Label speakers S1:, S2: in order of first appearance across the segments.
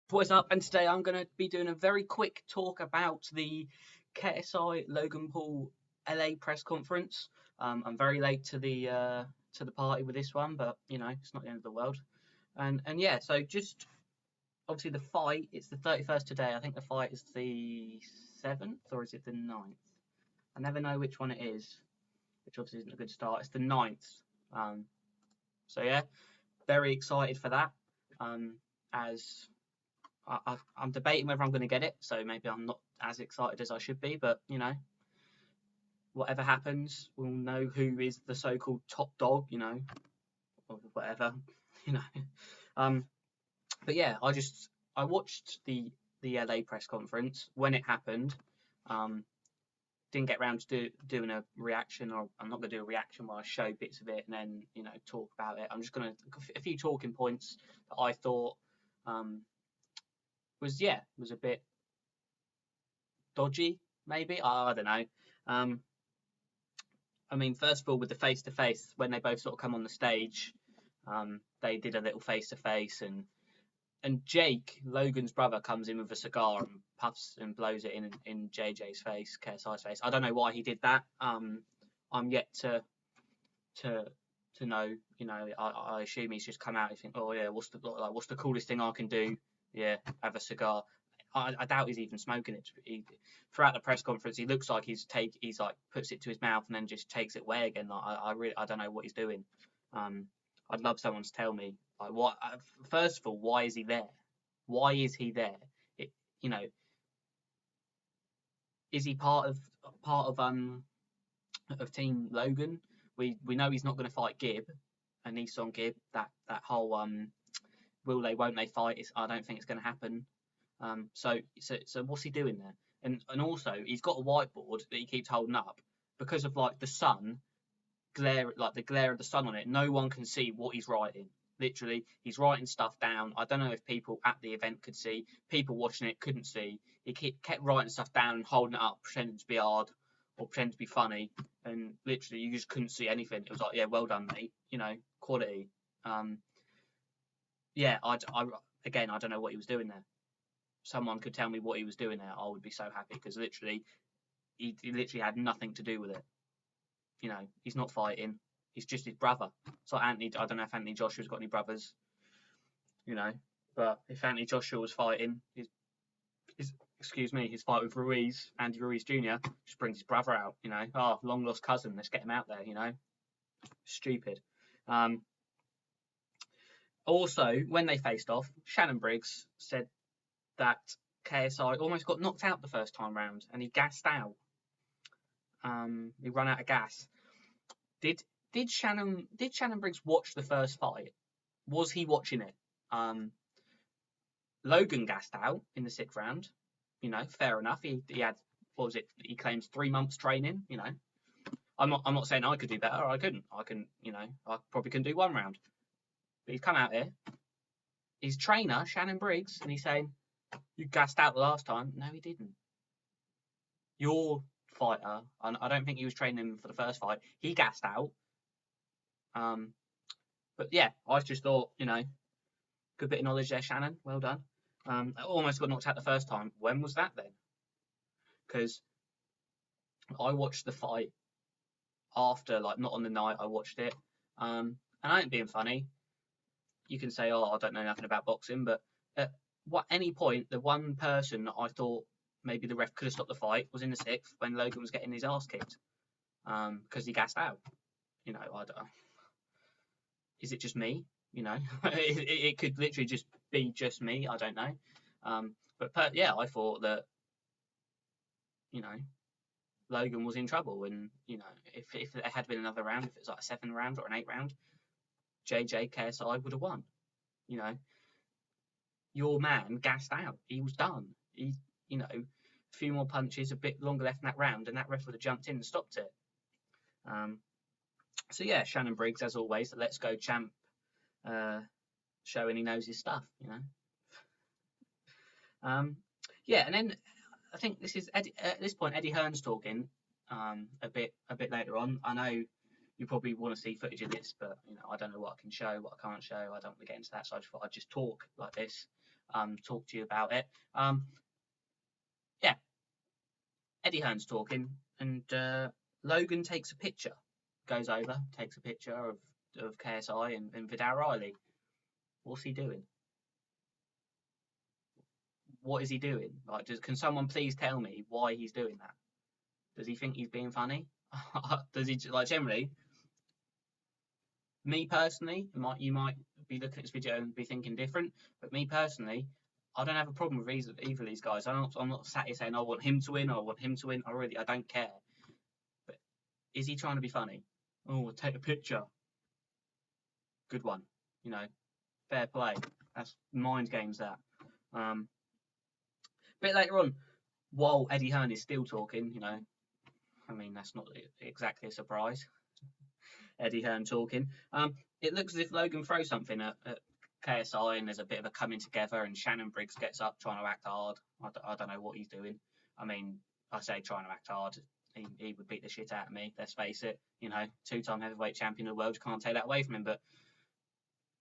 S1: What's up? And today I'm going to be doing a very quick talk about the KSI Logan Paul LA press conference. I'm very late to the party with this one, but you know it's not the end of the world. And yeah, so just obviously the fight. It's the 31st today. I think the fight is the 7th or is it the 9th? I never know which one it is, which obviously isn't a good start. It's the 9th. Um, so yeah, very excited for that. As I'm debating whether I'm going to get it, so maybe I'm not as excited as I should be. But you know, whatever happens, we'll know who is the so-called top dog. You know, or whatever. You know. Um, but yeah, I watched the LA press conference when it happened. Um, didn't get around to doing a reaction, or I'm not going to do a reaction where I show bits of it and then talk about it. I'm just going to a few talking points that I thought um, was a bit dodgy, maybe. I don't know. Um, I mean, first of all, with the face to face, when they both sort of come on the stage, they did a little face to face, and Jake Logan's brother comes in with a cigar and puffs and blows it in JJ's face, KSI's face. I don't know why he did that. I'm yet to to know. You know, I assume he's just come out and think, oh yeah, what's the coolest thing I can do? Yeah, have a cigar. I doubt he's even smoking it. Throughout the press conference, he looks like he's like puts it to his mouth and then just takes it away again. Like I don't know what he's doing. Um, I'd love someone to tell me like what. First of all, why is he there? Why is he there? It, you know, is he part of Team Logan? We know he's not going to fight Gibb, a Nissan Gibb. That whole will they won't they fight? I don't think it's going to happen. So what's he doing there? And also he's got a whiteboard that he keeps holding up because of like the sun glare, like the glare of the sun on it. No one can see what he's writing. Literally, he's writing stuff down. I don't know if people at the event could see. People watching it couldn't see. He kept writing stuff down and holding it up, pretending to be hard or pretending to be funny. And literally, you just couldn't see anything. It was like, yeah, well done, mate. You know, quality. Um, yeah, again, I don't know what he was doing there. Someone could tell me what he was doing there, I would be so happy because literally, he literally had nothing to do with it. You know, he's not fighting. He's just his brother. So Anthony, I don't know if Anthony Joshua's got any brothers. You know, but if Anthony Joshua was fighting, his fight with Ruiz, Andy Ruiz Jr. just brings his brother out. You know, oh, long lost cousin. Let's get him out there. You know, stupid. Um, Also, when they faced off, Shannon Briggs said that KSI almost got knocked out the first time round and he gassed out. He ran out of gas. Did Shannon Briggs watch the first fight? Was he watching it? Logan gassed out in the 6th round. You know, fair enough. He had, what was it? He claims 3 months training. You know, I'm not saying I could do better. I couldn't. I probably couldn't do 1 round. But he's come out here. His trainer, Shannon Briggs, and he's saying, you gassed out the last time. No, he didn't. Your fighter, and I don't think he was training him for the first fight. He gassed out. But yeah, I just thought, you know, good bit of knowledge there, Shannon. Well done. I almost got knocked out the first time. When was that then? Because I watched the fight after, like, not on the night I watched it. And I ain't being funny. You can say, oh, I don't know nothing about boxing, but at any point, the one person that I thought maybe the ref could have stopped the fight was in the 6th when Logan was getting his ass kicked because he gassed out. You know, I don't. Is it just me? You know, it could literally just be just me. I don't know. Yeah, I thought that, you know, Logan was in trouble, and you know, if there had been another round, if it was like a 7th round or an 8th round, JJ KSI would have won. You know, your man gassed out. He was done. You know, a few more punches, a bit longer left in that round, and that ref would have jumped in and stopped it. So yeah, Shannon Briggs, as always, the Let's Go champ, showing he knows his stuff. You know. Yeah, and then I think this is Eddie, at this point Eddie Hearn's talking a bit later on. I know you probably want to see footage of this, but you know, I don't know what I can show, what I can't show. I don't want to get into that, so I just thought I'd just talk like this. talk to you about it. Yeah, Eddie Hearn's talking, and Logan takes a picture, goes over, takes a picture of KSI and Vidal Riley. What's he doing? What is he doing? Like, can someone please tell me why he's doing that? Does he think he's being funny? Does he like generally? Me personally, you might be looking at this video and be thinking different, but me personally, I don't have a problem with either of these guys. I'm not sat here saying I want him to win or I want him to win. I don't care. But is he trying to be funny? Oh, take a picture. Good one. You know, fair play. That's mind games. That. Bit later on, while Eddie Hearn is still talking, you know, I mean that's not exactly a surprise. Eddie Hearn talking. It looks as if Logan throws something at KSI and there's a bit of a coming together and Shannon Briggs gets up trying to act hard. I don't know what he's doing. I mean, I say trying to act hard. He would beat the shit out of me. Let's face it. You know, 2-time heavyweight champion of the world. You can't take that away from him. But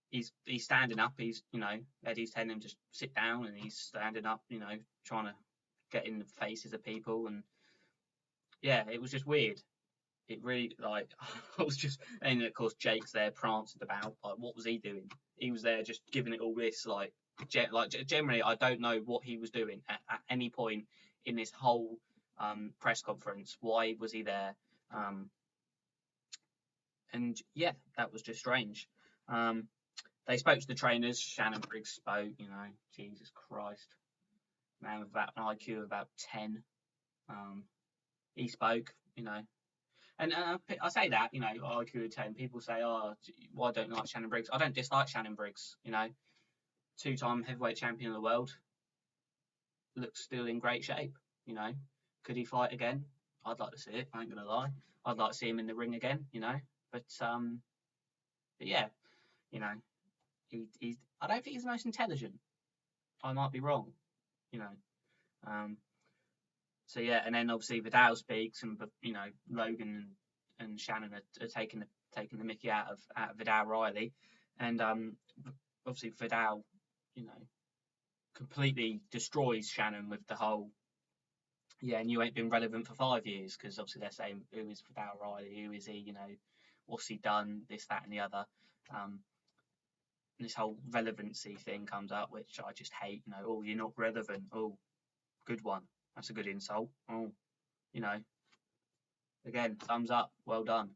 S1: he's standing up. He's, you know, Eddie's telling him to sit down and he's standing up. You know, trying to get in the faces of people. And yeah, it was just weird. It really, like, I was just, and of course Jake's there prancing about. Like, what was he doing? He was there just giving it all this, like generally, I don't know what he was doing at any point in this whole press conference. Why was he there? And yeah, that was just strange. They spoke to the trainers. Shannon Briggs spoke. You know, Jesus Christ, man with about an IQ of about 10. He spoke. You know. And I say that, you know, IQ of 10. People say, oh, why don't you like Shannon Briggs? I don't dislike Shannon Briggs, you know. 2-time heavyweight champion of the world. Looks still in great shape, you know. Could he fight again? I'd like to see it, I ain't going to lie. I'd like to see him in the ring again, you know. But yeah, you know, he's. I don't think he's the most intelligent. I might be wrong, you know. So yeah, and then obviously Vidal speaks, and you know Logan and Shannon are taking the Mickey out of Vidal Riley, and obviously Vidal, you know, completely destroys Shannon with the whole, yeah, and you ain't been relevant for 5 years, because obviously they're saying who is Vidal Riley, who is he, you know, what's he done, this, that, and the other. This whole relevancy thing comes up, which I just hate. You know, oh, you're not relevant. Oh, good one. That's a good insult. Oh, you know, again, thumbs up, well done.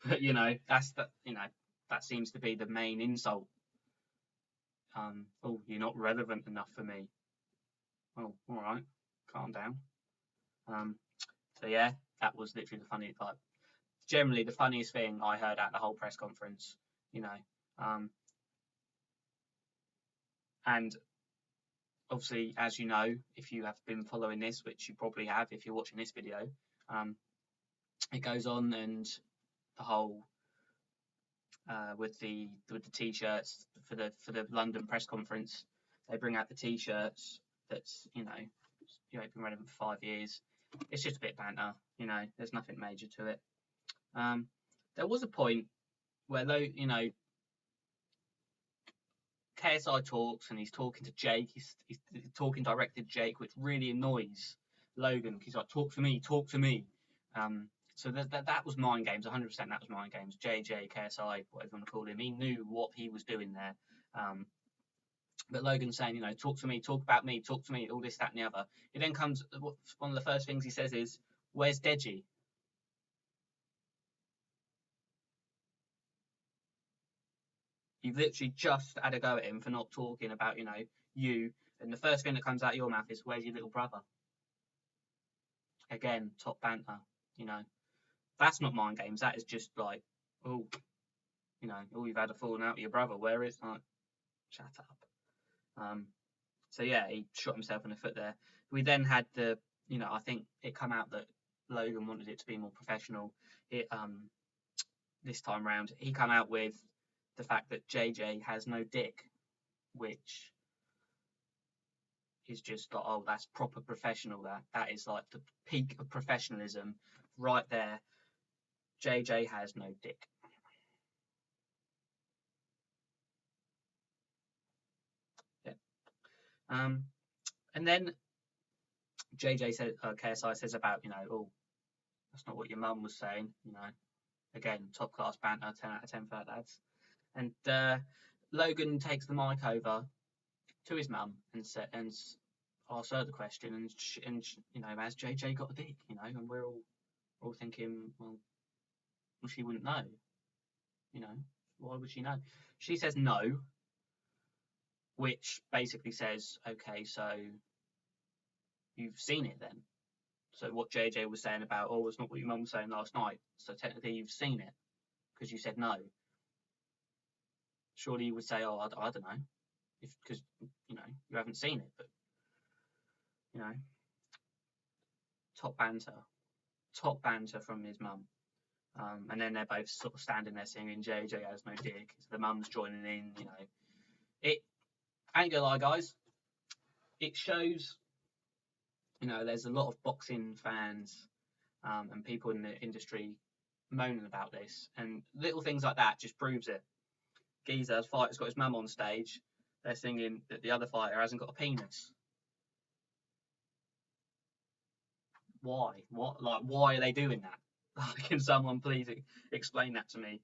S1: But you know, that seems to be the main insult. Oh, you're not relevant enough for me. Oh, all right, calm down. So yeah, that was literally the funny, like, generally the funniest thing I heard at the whole press conference. You know, and obviously, as you know, if you have been following this, which you probably have if you're watching this video, it goes on, and the whole with the t-shirts for the London press conference, they bring out the t-shirts that's, you know, been relevant for 5 years. It's just a bit of banter, you know. There's nothing major to it. There was a point where, you know, KSI talks and he's talking to Jake. He's talking directly to Jake, which really annoys Logan. He's like, talk to me, talk to me. So that was mind games, 100%. That was mind games. JJ, KSI, whatever you want to call him, he knew what he was doing there. But Logan's saying, you know, talk to me, talk about me, talk to me, all this, that, and the other. He then comes, one of the first things he says is, where's Deji? You've literally just had a go at him for not talking about, you know, you. And the first thing that comes out of your mouth is, where's your little brother? Again, top banter, you know. That's not mind games. That is just like, oh, you know, oh, you've had a falling out with your brother. Where is, like, shut up. So yeah, he shot himself in the foot there. We then had the, you know, I think it come out that Logan wanted it to be more professional. This time round, he come out with the fact that JJ has no dick, which is just like, oh, that's proper professional. That is like the peak of professionalism right there. JJ has no dick. And then JJ said, KSI says about, oh, that's not what your mum was saying, again, top class banter, 10 out of 10 for that, lads. And Logan takes the mic over to his mum and asks her the question, and has JJ got a dick, and we're all thinking, well, she wouldn't know, why would she know? She says no, which basically says, okay, so you've seen it then. So what JJ was saying about, oh, it's not what your mum was saying last night, so technically you've seen it because you said no. Surely you would say, oh, I don't know, because you haven't seen it, but top banter from his mum. And then they're both sort of standing there singing JJ has no dick. So the mum's joining in, It ain't gonna lie, guys. It shows, there's a lot of boxing fans and people in the industry moaning about this, and little things like that just proves it. Geezer's fighter's got his mum on stage. They're singing that the other fighter hasn't got a penis. Why? What? Like, why are they doing that? Can someone please explain that to me?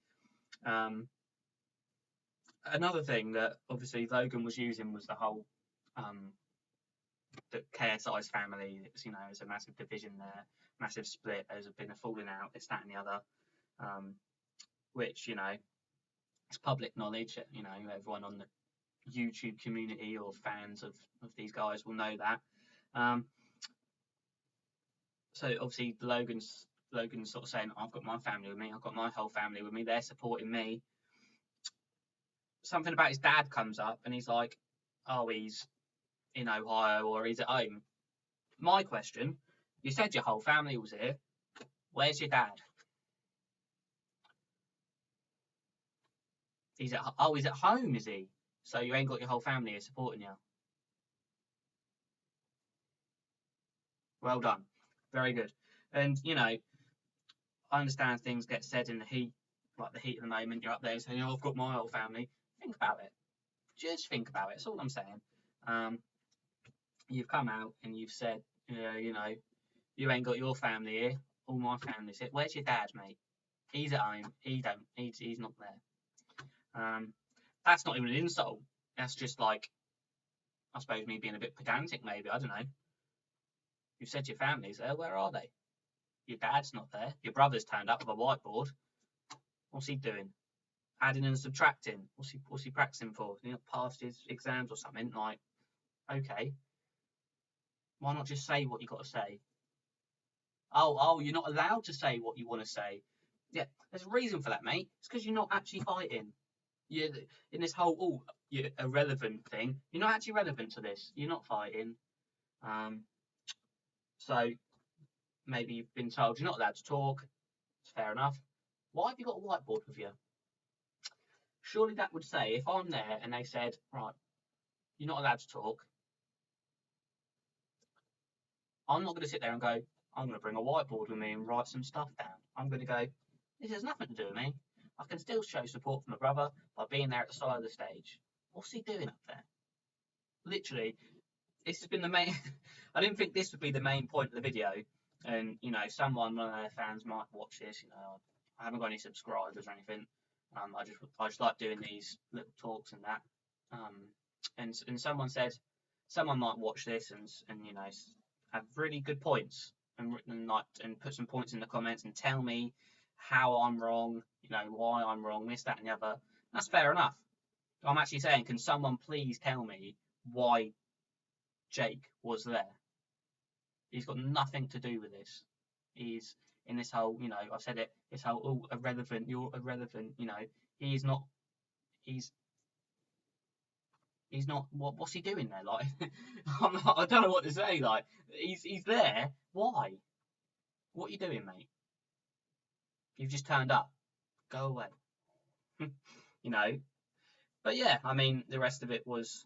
S1: Another thing that obviously Logan was using was the whole that KSI's family. There's a massive division there, massive split. There's been a falling out. This, that, and the other, which it's public knowledge. Everyone on the YouTube community or fans of these guys will know that. So obviously Logan's sort of saying, I've got my family with me, I've got my whole family with me, they're supporting me. Something about his dad comes up and he's like, oh, he's in Ohio or he's at home. My question, you said your whole family was here. Where's your dad? He's at home, is he? So you ain't got your whole family here supporting you. Well done. Very good. And, I understand things get said in the heat, like the heat of the moment. You're up there saying, I've got my whole family. Think about it. Just think about it. That's all I'm saying. You've come out and you've said, you ain't got your family here. All my family's here. Where's your dad, mate? He's at home. He's not there. That's not even an insult. That's just like, I suppose, me being a bit pedantic, maybe. I don't know. You've said your family's there. Where are they? Your dad's not there. Your brother's turned up with a whiteboard. What's he doing? Adding and subtracting. What's he practicing for? Passed his exams or something? Like, okay. Why not just say what you got to say? Oh, you're not allowed to say what you want to say. Yeah, there's a reason for that, mate. It's because you're not actually fighting. You're in this whole you're irrelevant thing. You're not actually relevant to this. You're not fighting. So maybe you've been told you're not allowed to talk. It's fair enough. Why have you got a whiteboard with you? Surely that would say, if I'm there and they said, right, you're not allowed to talk, I'm not going to sit there and go, I'm going to bring a whiteboard with me and write some stuff down. I'm going to go, this has nothing to do with me. I can still show support for my brother by being there at the side of the stage. What's he doing up there? Literally, this has been the main. I didn't think this would be the main point of the video. And, one of their fans might watch this. I haven't got any subscribers or anything. I just like doing these little talks and that. And someone said, someone might watch this and have really good points and put some points in the comments and tell me how I'm wrong, why I'm wrong, this, that, and the other. That's fair enough. I'm actually saying, can someone please tell me why Jake was there? He's got nothing to do with this. He's in this whole, I've said it, this whole, irrelevant, you're irrelevant, he's not, what's he doing there? Like, I don't know what to say, like, he's there, why? What are you doing, mate? You've just turned up. Go away. But yeah, I mean, the rest of it was,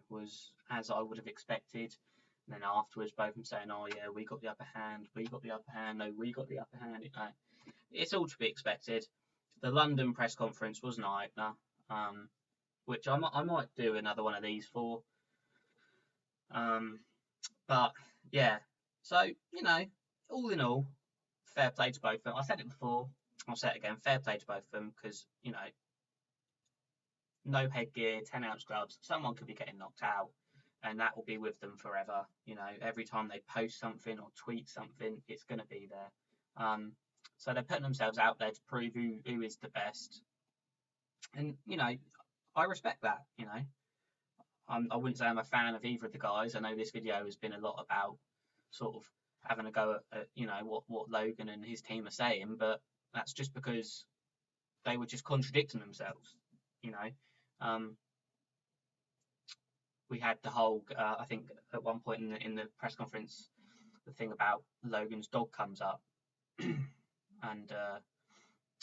S1: was as I would have expected. And then afterwards, both of them saying, oh yeah, we got the upper hand, no, we got the upper hand. It's all to be expected. The London press conference was an eye-opener, which I might do another one of these for. But yeah, so you know, all in all, fair play to both of them. I said it before, I'll say it again. Fair play to both of them because you know, no headgear, 10-ounce gloves. Someone could be getting knocked out, and that will be with them forever. You know, every time they post something or tweet something, it's going to be there. So they're putting themselves out there to prove who is the best, and you know, I respect that. You know, I wouldn't say I'm a fan of either of the guys. I know this video has been a lot about sort of having a go at you know what Logan and his team are saying, but that's just because they were just contradicting themselves. You know, we had the whole I think at one point in the press conference, the thing about Logan's dog comes up, and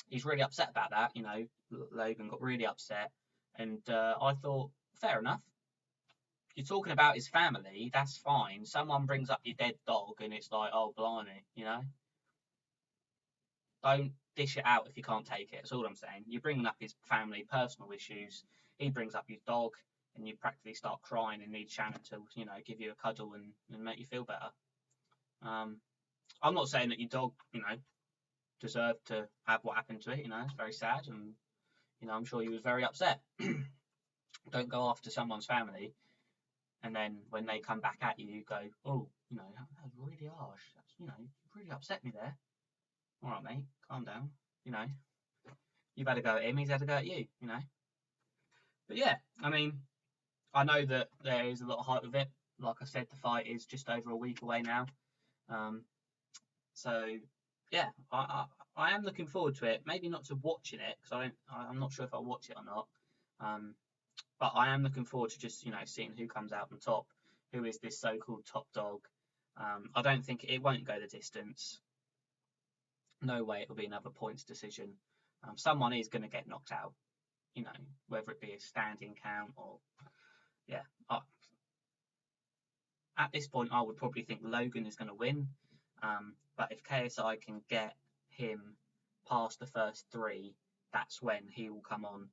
S1: he's really upset about that. You know, Logan got really upset, and I thought, fair enough. You're talking about his family, that's fine. Someone brings up your dead dog, and it's like, oh, blimey, you know? Don't dish it out if you can't take it. That's all I'm saying. You're bringing up his family, personal issues. He brings up his dog, and you practically start crying and need Shannon to, you know, give you a cuddle and make you feel better. I'm not saying that your dog, you know, deserved to have what happened to it. You know, it's very sad, and you know, I'm sure he was very upset. Don't go after someone's family, and then when they come back at you, you go, oh, you know, that was really harsh. That's, you know, really upset me there. All right, mate, calm down. You know, you've had a go at him, he's had a go at you. You know, but yeah, I mean, I know that there is a lot of hype with it. Like I said, the fight is just over a week away now. So yeah, I am looking forward to it. Maybe not to watching it because I'm not sure if I'll watch it or not. But I am looking forward to just, you know, seeing who comes out on top, who is this so-called top dog. I don't think it won't go the distance. No way it will be another points decision. Someone is going to get knocked out, you know, whether it be a standing count or, yeah. At this point, I would probably think Logan is going to win. But if KSI can get him past the first three, that's when he will come on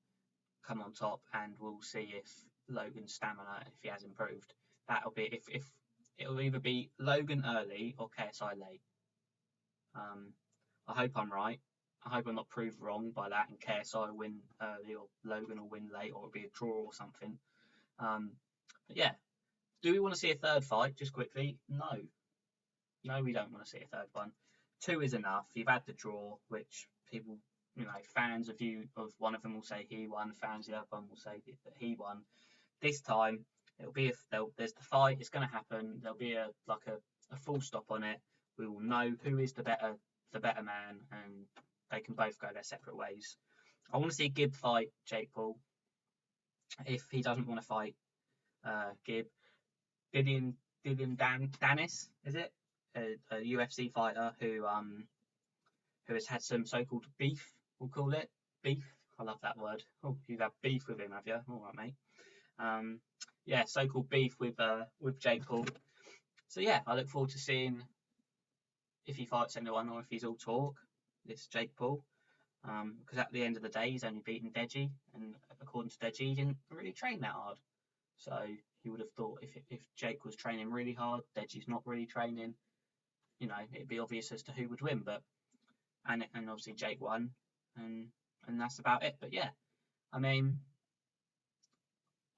S1: top, and we'll see if Logan's stamina, if he has improved. That'll be if it'll either be Logan early or KSI late. I hope I'm right. I hope I'm not proved wrong by that, and KSI will win early or Logan will win late, or it'll be a draw or something. But yeah, do we want to see a third fight? Just quickly, no, we don't want to see a third one. 2 is enough. You've had the draw, which people, you know, fans of one of them will say he won, fans of the other one will say that he won. This time, it'll be there's the fight, it's going to happen. There'll be a full stop on it. We will know who is the better man, and they can both go their separate ways. I want to see Gib fight Jake Paul. If he doesn't want to fight Gib, Didion Danis, is it? A UFC fighter who has had some so-called beef, we'll call it. Beef. I love that word. Oh, you've had beef with him, have you? All right, mate. Yeah, so-called beef with Jake Paul. So yeah, I look forward to seeing if he fights anyone or if he's all talk, this Jake Paul. Because at the end of the day, he's only beaten Deji, and according to Deji, he didn't really train that hard. So you would have thought if Jake was training really hard, Deji's not really training, you know, it'd be obvious as to who would win. But and obviously Jake won, and that's about it. But yeah, I mean,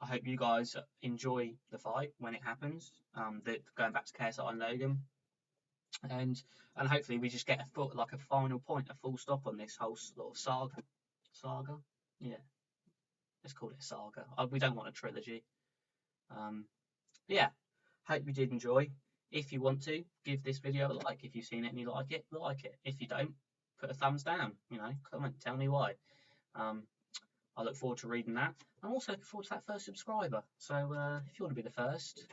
S1: I hope you guys enjoy the fight when it happens. Going back to KSI and Logan, and hopefully we just get a final point, a full stop on this whole sort of saga. Yeah, let's call it a saga. We don't want a trilogy. Yeah, hope you did enjoy. If you want to, give this video a like. If you've seen it and you like it, like it. If you don't, put a thumbs down. You know, comment, tell me why. I look forward to reading that. I'm also looking forward to that first subscriber. So if you want to be the first,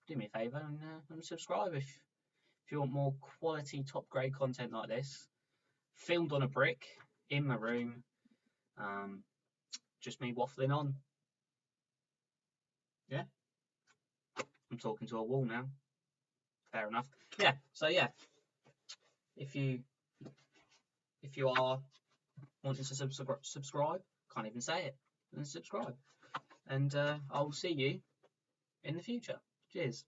S1: do me a favour and subscribe if you want more quality, top grade content like this. Filmed on a brick, in my room. Just me waffling on. Yeah. I'm talking to a wall now. Fair enough. Yeah, so yeah. If you are wanting to subscribe, can't even say it, then subscribe. And I will see you in the future. Cheers.